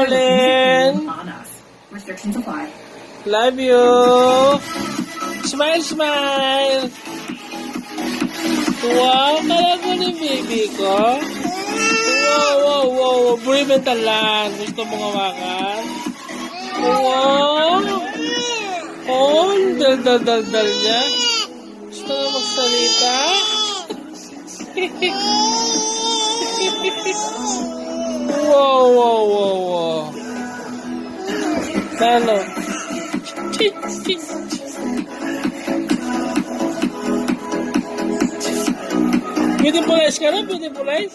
darling. Restrictions apply. Love you. Smile, smile. Wow, kaya ko ni baby ko. Wow, wow, wow. Breathe lang. Gusto mo hawakan? Wow. Oh, dal niya. Gusto na magsalita? Wow, wow, wow, wow. Talo. Beautiful eyes ka na? Beautiful eyes?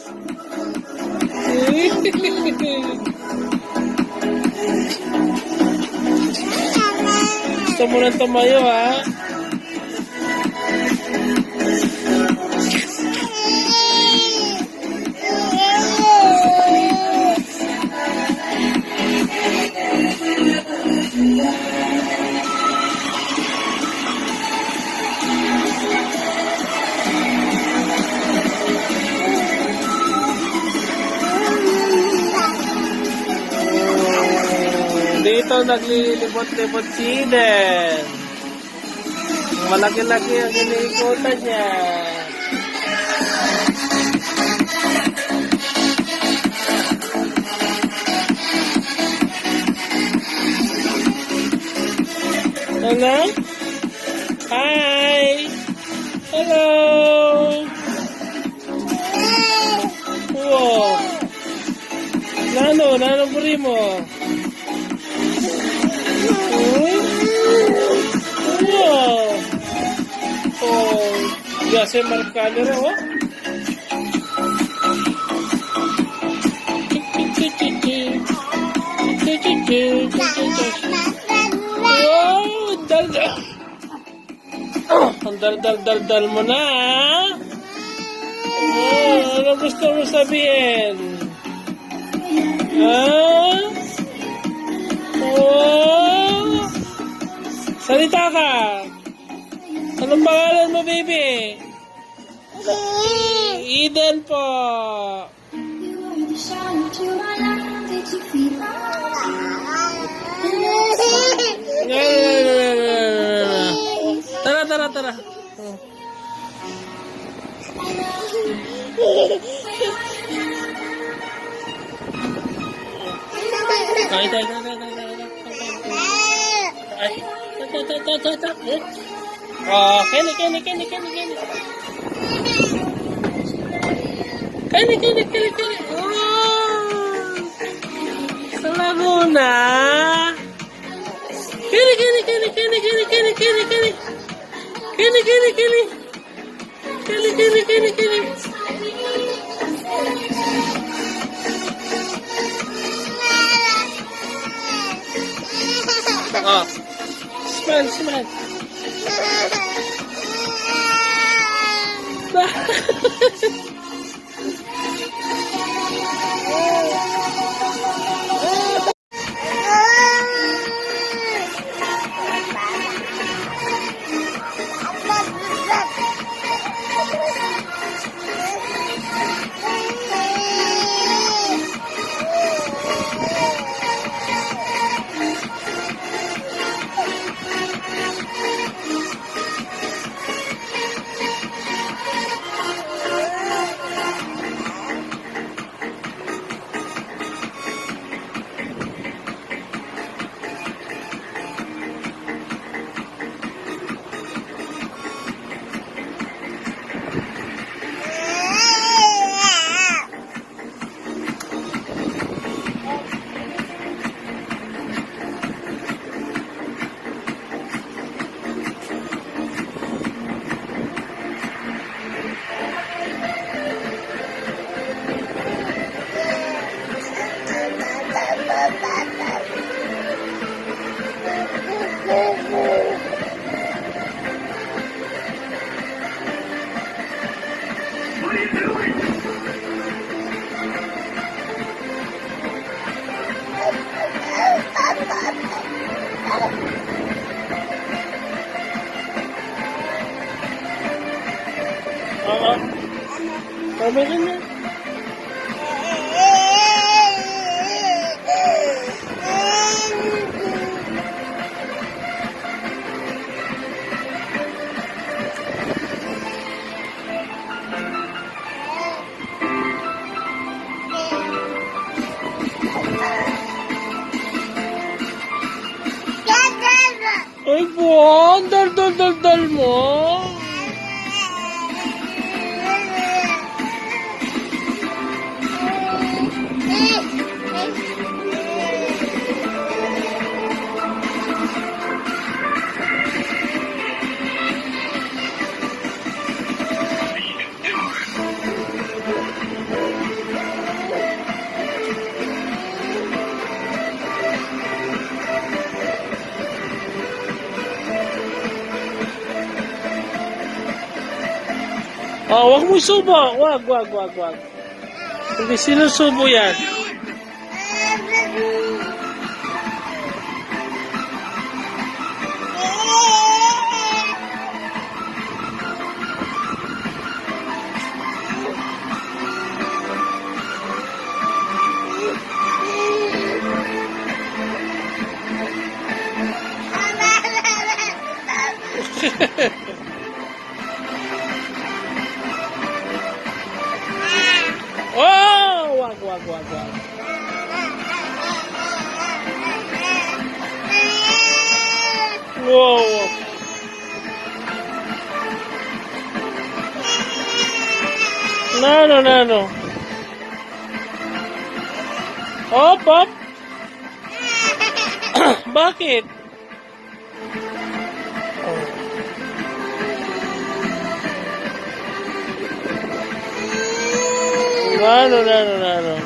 Gusto mo nang tumayo, ha? Dito naglilibot-libot si Eden. Malaki-laki ang iniikutan niya. Hello? Hi! Hello! Wow! Nano buri mo? Wow! Oh, ya se marca el reloj. Wow, dal mo na. Oh, ano gusto mo sabihin? Ah? Oh! Salita ka! Anong pangalan mo, baby? Eden po! Tara. Oh, Kenny. Oh, sa Laguna. Kenny. Oh, smile. Tama ka na. Oh, wag mo subo. Wag. Hindi sinusubo yan. Oh, wag. Wow. No. Op. Bakit? No.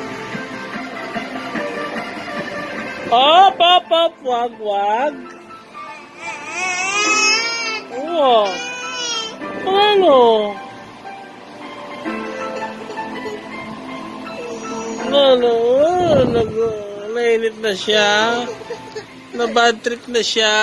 Op. Wag. Oo. Ano? Nainit na siya. Na bad trip na siya.